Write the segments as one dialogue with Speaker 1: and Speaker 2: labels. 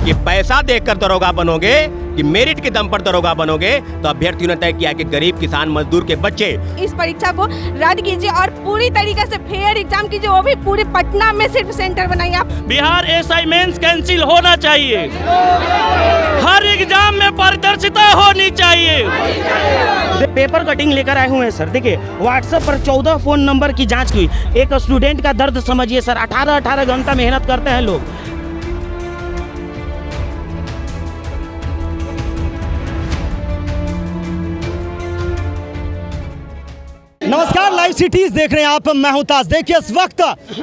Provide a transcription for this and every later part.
Speaker 1: कि पैसा देकर दरोगा बनोगे कि मेरिट के दम पर दरोगा बनोगे, तो अभ्यर्थियों ने तय किया कि गरीब किसान मजदूर के बच्चे
Speaker 2: इस परीक्षा को रद्द कीजिए और पूरी तरीके से फेयर एग्जाम कीजिए, वो भी पूरे पटना में सिर्फ सेंटर बनाइए आप।
Speaker 3: बिहार एसआई मेंस कैंसिल होना चाहिए, हर एग्जाम में पारदर्शिता होनी चाहिए।
Speaker 4: पेपर कटिंग लेकर आए हुए हैं सर। देखिए व्हाट्सएप पर 14 फोन नंबर की जांच की। एक स्टूडेंट का दर्द समझिए सर, 18 घंटा मेहनत करते हैं लोग।
Speaker 5: नमस्कार, लाइव सिटीज देख रहे हैं आप, मैं हूं ताज। देखिए इस वक्त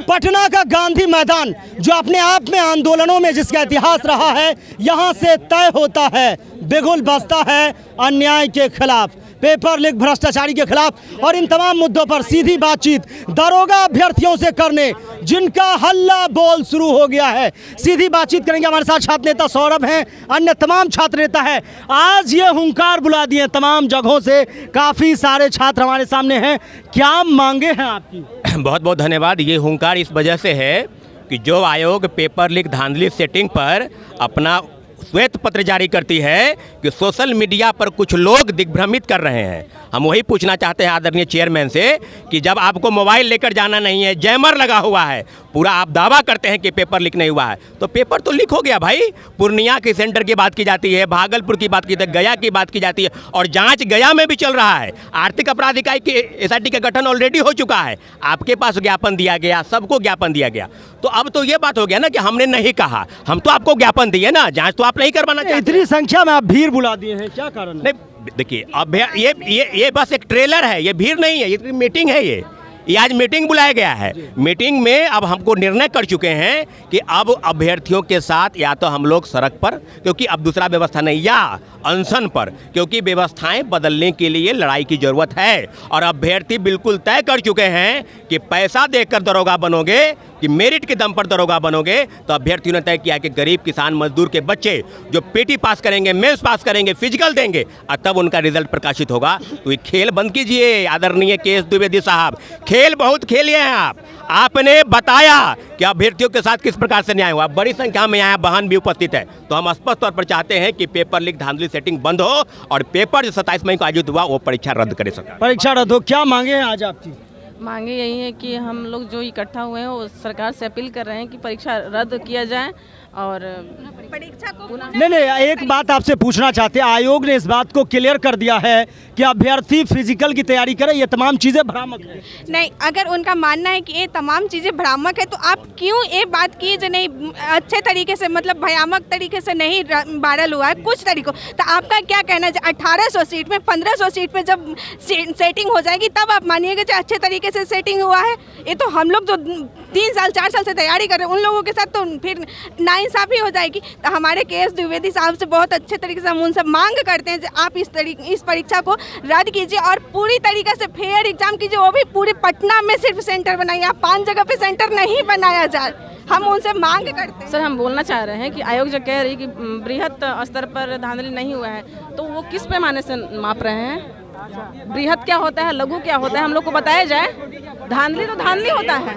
Speaker 5: पटना का गांधी मैदान जो अपने आप में आंदोलनों में जिसका इतिहास रहा है, यहां से तय होता है, बिगुल बजता है अन्याय के खिलाफ, पेपर लीक भ्रष्टाचारी के खिलाफ और इन तमाम मुद्दों पर सीधी बातचीत दरोगा अभ्यर्थियों से करने जिनका हल्ला बोल शुरू हो गया है। सीधी बातचीत करेंगे। हमारे साथ छात्र नेता सौरभ हैं, अन्य तमाम छात्र नेता हैं। आज ये हुंकार बुला दिए तमाम जगहों से, काफ़ी सारे छात्र हमारे सामने हैं। क्या मांगे हैं आपकी?
Speaker 1: बहुत बहुत धन्यवाद। ये हुंकार इस वजह से है कि जो आयोग पेपर लीक धांधली सेटिंग पर अपना श्वेत पत्र जारी करती है कि सोशल मीडिया पर कुछ लोग दिग्भ्रमित कर रहे हैं। हम वही पूछना चाहते हैं आदरणीय चेयरमैन से कि जब आपको मोबाइल लेकर जाना नहीं है, जैमर लगा हुआ है, पूरा आप दावा करते हैं कि पेपर लीक नहीं हुआ है, तो पेपर तो लीक हो गया भाई। पूर्णिया के सेंटर की बात की जाती है, भागलपुर की बात की जाती है, गया की बात की जाती है और जांच गया में भी चल रहा है। आर्थिक अपराध इकाई की एसआईटी का गठन ऑलरेडी हो चुका है, आपके पास ज्ञापन दिया गया, सबको ज्ञापन दिया गया। तो अब तो ये बात हो गया ना कि हमने नहीं कहा, हम तो आपको ज्ञापन दिए ना, जांच तो आप नहीं करवाना चाहते।
Speaker 5: इतनी संख्या में आप भीड़ बुला दिए हैं, क्या कारण है?
Speaker 1: नहीं देखिए, अब ये बस एक ट्रेलर है, ये भीड़ नहीं है, ये मीटिंग है। ये आज मीटिंग बुलाया गया है। मीटिंग में अब हमको निर्णय कर चुके हैं कि अब अभ्यर्थियों के साथ या तो हम लोग सड़क पर, क्योंकि अब दूसरा व्यवस्था नहीं, या अनशन पर, क्योंकि व्यवस्थाएं बदलने के लिए लड़ाई की जरूरत है। और अभ्यर्थी बिल्कुल तय कर चुके हैं कि पैसा देकर दरोगा बनोगे कि मेरिट के दम पर दरोगा बनोगे, तो अभ्यर्थियों ने तय किया कि गरीब किसान मजदूर के बच्चे जो पीटी पास करेंगे, मेंस पास करेंगे, फिजिकल देंगे और तब उनका रिजल्ट प्रकाशित होगा। तो ये खेल बंद कीजिए आदरणीय केएस द्विवेदी साहब, खेल बहुत खेलिए हैं आप। आपने बताया कि अभ्यर्थियों के साथ किस प्रकार से न्याय हुआ, बड़ी संख्या में यहाँ बहन भी उपस्थित है। तो हम स्पष्ट तौर पर चाहते हैं कि पेपर लीक धांधली सेटिंग बंद हो और पेपर जो 27 मई को आयोजित हुआ वो परीक्षा रद्द करे सरकार।
Speaker 5: परीक्षा रद्द हो। क्या मांगे हैं आज आपकी?
Speaker 6: मांगे यही है कि हम लोग जो इकट्ठा हुए हैं वो सरकार से अपील कर रहे हैं कि परीक्षा रद्द किया जाए और
Speaker 2: परीक्षा को
Speaker 5: नहीं, एक बात आपसे पूछना चाहते हैं। आयोग ने इस बात को क्लियर कर दिया है कि अभ्यर्थी फिजिकल की तैयारी करे, ये तमाम चीज़ें भ्रामक है।
Speaker 2: नहीं, अगर उनका मानना है कि ये तमाम चीज़ें भ्रामक है तो आप क्यों ये बात की जो नहीं अच्छे तरीके से, मतलब भयानक तरीके से नहीं वायरल हुआ है कुछ तरीकों। तो आपका क्या कहना है, 1800 सीट में 1500 सीट पे जब सेटिंग हो जाएगी तब आप मानिएगा कि अच्छे तरीके से सेटिंग हुआ है? ये तो हम लोग जो 3 साल 4 साल से तैयारी कर रहे हैं उन लोगों के साथ तो फिर नाइंसाफ़ी हो जाएगी। तो हमारे केएस द्विवेदी साहब से बहुत अच्छे तरीके से हम उनसे मांग करते हैं कि आप इस परीक्षा को रद्द कीजिए और पूरी तरीके से फेयर एग्जाम कीजिए, वो भी पूरे पटना में सिर्फ सेंटर बनाइए, आप 5 जगह पे सेंटर नहीं बनाया जाए। हम उनसे मांग करते हैं।
Speaker 6: सर हम बोलना चाह रहे हैं कि आयोग जो कह रही है कि बृहत स्तर पर धांधली नहीं हुआ है, तो वो किस पैमाने से माप रहे हैं? बृहत क्या होता है, लघु क्या होता है, हम लोग को बताया जाए। धांधली तो धांधली होता है,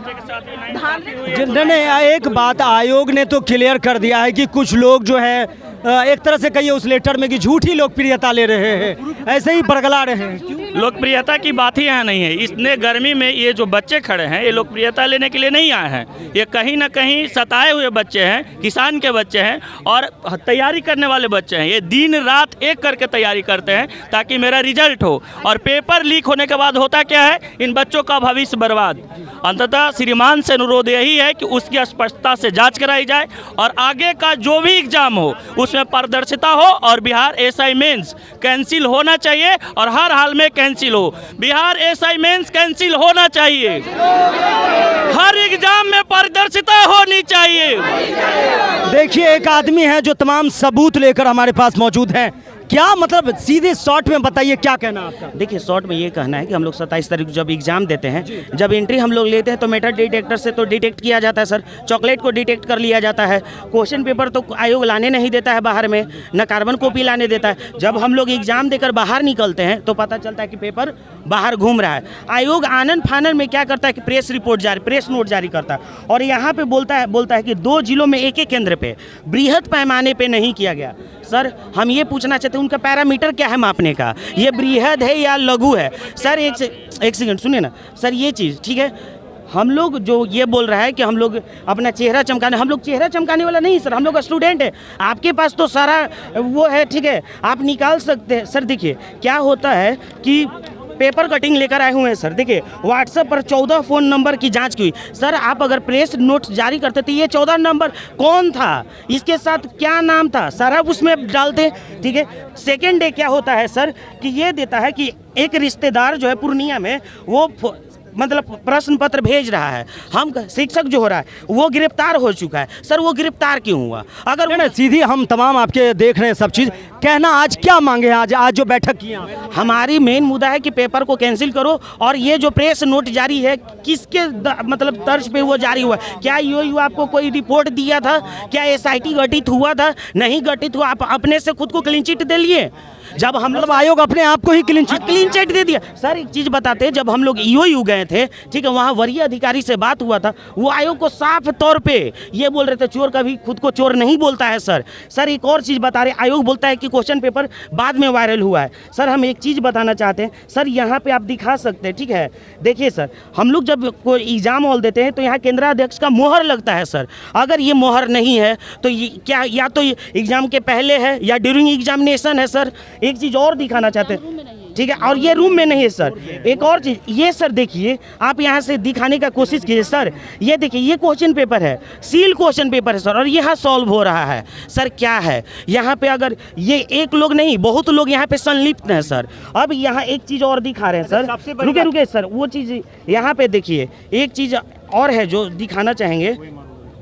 Speaker 6: धांधली।
Speaker 5: नहीं, एक बात आयोग ने तो क्लियर कर दिया है कि कुछ लोग जो है एक तरह से कहिए उस लेटर में कि झूठी लोकप्रियता ले रहे हैं, ऐसे ही बरगला रहे हैं।
Speaker 3: लोकप्रियता की बात ही यहाँ नहीं है। इतने गर्मी में ये जो बच्चे खड़े हैं ये लोकप्रियता लेने के लिए नहीं आए हैं, ये कहीं ना कहीं सताए हुए बच्चे हैं, किसान के बच्चे हैं और तैयारी करने वाले बच्चे हैं। ये दिन रात एक करके तैयारी करते हैं ताकि मेरा रिजल्ट हो, और पेपर लीक होने के बाद होता क्या है, इन बच्चों का भविष्य बर्बाद। अंततः श्रीमान से अनुरोध यही है कि उसकी स्पष्टता से जाँच कराई जाए और आगे का जो भी एग्जाम हो उसमें पारदर्शिता हो और बिहार एसआई मेंस कैंसिल होना चाहिए और हर हाल में कैंसिल हो। बिहार एसआई मेंस कैंसिल होना चाहिए, हर एग्जाम में पारदर्शिता होनी चाहिए।
Speaker 5: देखिए एक आदमी है जो तमाम सबूत लेकर हमारे पास मौजूद हैं। क्या मतलब सीधे शॉर्ट में बताइए क्या कहना आपका?
Speaker 4: देखिए शॉर्ट में ये कहना है कि हम लोग 27 तारीख को जब एग्जाम देते हैं, जब एंट्री हम लोग लेते हैं तो मेटल डिटेक्टर से तो डिटेक्ट किया जाता है सर, चॉकलेट को डिटेक्ट कर लिया जाता है। क्वेश्चन पेपर तो आयोग लाने नहीं देता है बाहर में, न कार्बन कॉपी लाने देता है। जब हम लोग एग्जाम देकर बाहर निकलते हैं तो पता चलता है कि पेपर बाहर घूम रहा है। आयोग आनन फानन में क्या करता है कि प्रेस नोट जारी करता है और यहाँ पे बोलता है कि 2 जिलों में एक केंद्र पे बृहद पैमाने पे नहीं किया गया। सर हम ये पूछना चाहते हैं उनका पैरामीटर क्या है मापने का, ये बृहद है या लघु है? सर एक सेकंड सुनिए ना सर, ये चीज़ ठीक है। हम लोग जो ये बोल रहा है कि हम लोग अपना चेहरा चमकाने, हम लोग चेहरा चमकाने वाला नहीं सर, हम लोग स्टूडेंट है। आपके पास तो सारा वो है, ठीक है, आप निकाल सकते हैं। सर देखिए क्या होता है कि पेपर कटिंग लेकर आए हुए हैं सर। देखिए व्हाट्सएप पर 14 फ़ोन नंबर की जांच की हुई। सर आप अगर प्रेस नोट जारी करते तो ये 14 नंबर कौन था, इसके साथ क्या नाम था, सारा उसमें डालते, ठीक है। सेकेंड डे क्या होता है सर कि ये देता है कि एक रिश्तेदार जो है पूर्णिया में वो मतलब प्रश्न पत्र भेज रहा है, हम शिक्षक जो हो रहा है वो गिरफ्तार हो चुका है। सर वो गिरफ्तार क्यों हुआ? अगर
Speaker 5: नहीं, सीधी हम तमाम आपके देख रहे हैं सब चीज़। कहना आज क्या मांगे हैं? आज जो बैठक की है,
Speaker 4: हमारी मेन मुद्दा है कि पेपर को कैंसिल करो और ये जो प्रेस नोट जारी है किसके मतलब तर्ज पे वो जारी हुआ? क्या यूयू आपको कोई रिपोर्ट दिया था? क्या SIT गठित हुआ था? नहीं गठित हुआ, आप अपने से खुद को क्लीन चिट दे लिए। जब हम
Speaker 5: मतलब आयोग अपने आप को ही क्लीन
Speaker 4: चिट दे दिया। सर एक चीज़ बताते हैं, जब हम लोग ईओयू गए थे, ठीक है, वहाँ वरीय अधिकारी से बात हुआ था, वो आयोग को साफ तौर पे ये बोल रहे थे चोर कभी खुद को चोर नहीं बोलता है सर। सर एक और चीज़ बता रहे, आयोग बोलता है कि क्वेश्चन पेपर बाद में वायरल हुआ है। सर हम एक चीज़ बताना चाहते हैं सर, यहाँ पे आप दिखा सकते हैं, ठीक है। देखिए सर हम लोग जब कोई एग्जाम हॉल देते हैं तो यहाँ केंद्राध्यक्ष का मोहर लगता है सर। अगर ये मोहर नहीं है तो ये क्या, या तो एग्जाम के पहले है या ड्यूरिंग एग्जामिनेशन है सर। एक चीज़ और दिखाना चाहते हैं, ठीक है, और ये रूम में नहीं है सर। एक और चीज़ ये सर देखिए, आप यहाँ से दिखाने का कोशिश कीजिए सर। ये देखिए ये क्वेश्चन पेपर है, सील क्वेश्चन पेपर है सर, और यहाँ सॉल्व हो रहा है सर। क्या है यहाँ पे? अगर ये एक लोग नहीं बहुत लोग यहाँ पे संलिप्त हैं सर। अब यहाँ एक चीज़ और दिखा रहे हैं सर, रुके सर, वो चीज़ यहाँ पे देखिए, एक चीज़ और है जो दिखाना चाहेंगे,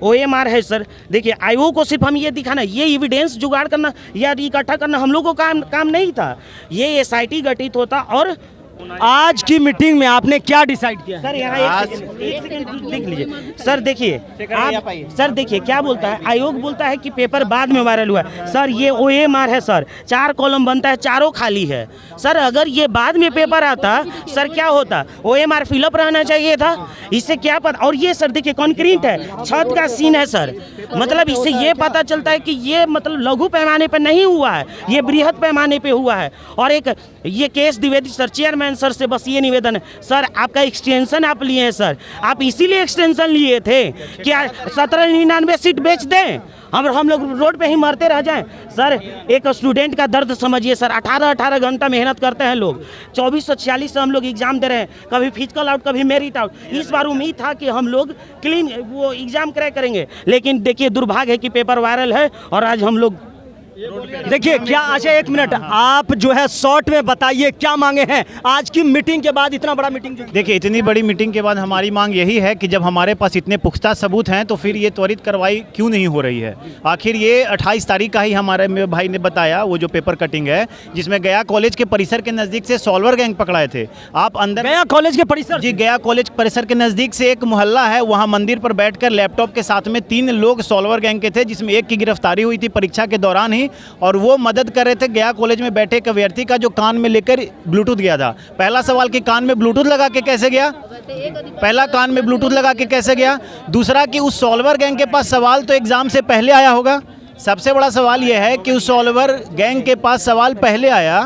Speaker 4: OMR है सर। देखिए आयोग को सिर्फ हम ये दिखाना, ये एविडेंस जुगाड़ करना या इकट्ठा करना हम लोग को काम नहीं था। ये SIT गठित होता। और
Speaker 5: आज की मीटिंग में आपने क्या डिसाइड किया
Speaker 4: सर? यहाँ एक सेकंड देख लीजिए सर। देखिए आप सर देखिए क्या बोलता है आयोग, बोलता है कि पेपर बाद में वायरल हुआ है। सर ये OMR है सर, 4 कॉलम बनता है, चारों खाली है सर। अगर ये बाद में पेपर आता सर क्या होता? OMR फिलअप रहना चाहिए था, इससे क्या पता। और ये सर देखिए कॉन्क्रीट है, छत का सीन है सर, मतलब इससे ये पता चलता है कि ये मतलब लघु पैमाने पर नहीं हुआ है, ये बृहद पैमाने पे हुआ है। और एक ये case Dwivedi sir, chairman sir से बस ये निवेदन है सर, आपका एक्सटेंशन आप लिए हैं सर, आप इसीलिए एक्सटेंशन लिए थे कि 1799 सीट बेच दें, हम लोग रोड पे ही मरते रह जाएं। सर एक स्टूडेंट का दर्द समझिए सर, 18 घंटा मेहनत करते हैं लोग, 2446 से हम लोग एग्जाम दे रहे हैं, कभी फिजिकल आउट कभी मेरिट आउट। इस बार उम्मीद था कि हम लोग क्लीन वो एग्जाम क्रैक करेंगे, लेकिन देखिए दुर्भाग्य है कि पेपर वायरल है और आज हम लोग
Speaker 5: देखिए क्या। अच्छा एक मिनट, आप जो है शॉर्ट में बताइए क्या मांगे हैं आज की मीटिंग के बाद? इतना बड़ा मीटिंग
Speaker 7: देखिए, इतनी बड़ी मीटिंग के बाद हमारी मांग यही है कि जब हमारे पास इतने पुख्ता सबूत हैं तो फिर ये त्वरित कार्रवाई क्यों नहीं हो रही है? आखिर ये 28 तारीख का ही हमारे भाई ने बताया, वो जो पेपर कटिंग है जिसमें गया कॉलेज के परिसर के नज़दीक से सॉल्वर गैंग पकड़ाए थे। आप अंदर
Speaker 5: गया कॉलेज के परिसर?
Speaker 7: जी, गया कॉलेज परिसर के नज़दीक से एक मोहल्ला है, वहाँ मंदिर पर बैठकर लैपटॉप के साथ में 3 लोग सॉल्वर गैंग के थे, जिसमें एक की गिरफ्तारी हुई थी परीक्षा के दौरान ही, और वो मदद कर रहे थे गया कॉलेज में बैठे एक अभ्यर्थी का जो कान में लेकर ब्लूटूथ गया था। पहला सवाल कि कान में ब्लूटूथ लगा के कैसे गया? पहला कान में ब्लूटूथ लगा के कैसे गया? दूसरा कि उस सॉल्वर गैंग के पास सवाल तो एग्जाम से पहले आया होगा। सबसे बड़ा सवाल यह है कि उस सॉल्वर गैंग के पास सवाल पहले आया,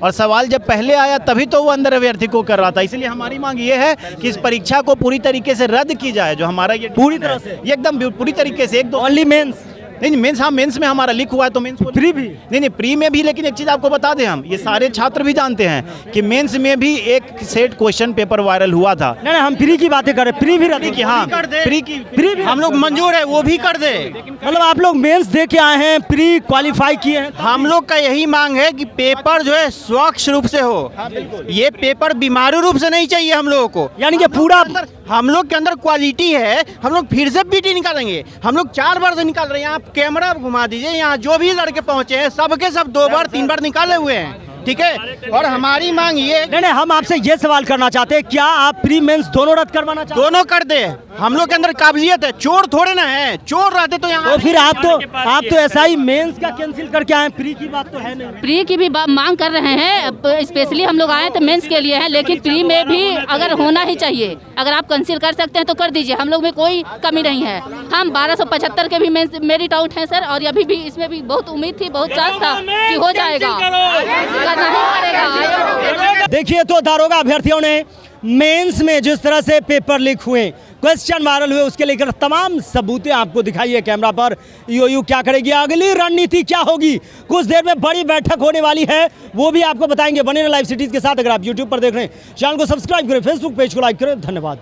Speaker 7: और सवाल जब पहले आया तभी तो वो अंदर अभ्यर्थी को कर रहा था। इसलिए हमारी मांग ये है कि इस परीक्षा को पूरी तरीके से रद्द की जाए। जो हमारा ये
Speaker 5: पूरी तरह से
Speaker 7: एकदम पूरी तरीके से, एक दो
Speaker 5: ओनली मेंस
Speaker 7: नहीं, मेंस, हाँ मेंस में हमारा लिख हुआ है तो मेंस
Speaker 5: प्री भी
Speaker 7: नहीं प्री में भी। लेकिन एक चीज़ आपको बता दें, हम ये सारे छात्र भी जानते हैं कि मेंस में भी एक सेट क्वेश्चन पेपर वायरल हुआ था।
Speaker 5: नहीं हम प्री की बातें करें, प्री भी
Speaker 7: की, हाँ प्री
Speaker 5: भी
Speaker 7: हम लोग मंजूर है, वो भी कर दे।
Speaker 5: मतलब आप लोग मेंस दे के आए हैं, प्री क्वालिफाई किए हैं।
Speaker 8: हम लोग का यही मांग है कि पेपर जो है स्वच्छ रूप से हो, ये पेपर बीमारू रूप से नहीं चाहिए हम लोगों को।
Speaker 5: यानी कि पूरा
Speaker 8: हम लोग के अंदर क्वालिटी है, हम लोग फिर से पीटी निकालेंगे। हम लोग 4 बार से निकाल रहे हैं। आप कैमरा घुमा दीजिए, यहाँ जो भी लड़के पहुंचे हैं सबके सब 2 बार 3 बार निकाले हुए हैं, ठीक है। और हमारी मांग ये,
Speaker 5: नहीं, हम आपसे ये सवाल करना चाहते हैं, क्या आप प्री मेंस दोनों रद्द करवाना चाहते हैं?
Speaker 8: दोनों कर दे। हम लोग के अंदर काबिलियत है, चोर थोड़े ना है। चोर रहते तो यहाँ
Speaker 5: तो फिर आप तो ऐसा ही मेंस का कैंसिल करके आए, प्री की बात तो है नहीं।
Speaker 9: प्री की भी मांग कर रहे हैं, स्पेशली हम लोग आए तो मेंस के लिए हैं, लेकिन प्री में भी अगर होना ही चाहिए। अगर आप कैंसिल कर सकते हैं तो कर दीजिए, हम लोग में कोई कमी नहीं है। हम 1275 के भी मेरिट आउट हैं सर, और अभी भी इसमें भी बहुत उम्मीद थी, बहुत चांस था कि हो जाएगा, करना ही पड़ेगा।
Speaker 5: देखिए तो दारोगा अभ्यर्थियों ने मेंस में जिस तरह से पेपर लीक हुए, क्वेश्चन वायरल हुए, उसके लेकर तमाम सबूतें आपको दिखाई है कैमरा पर। ईओयू क्या करेगी, अगली रणनीति क्या होगी, कुछ देर में बड़ी बैठक होने वाली है, वो भी आपको बताएंगे। बने रहिए लाइव सिटीज के साथ। अगर आप यूट्यूब पर देख रहे हैं, चैनल को सब्सक्राइब करें, फेसबुक पेज को लाइक करें। धन्यवाद।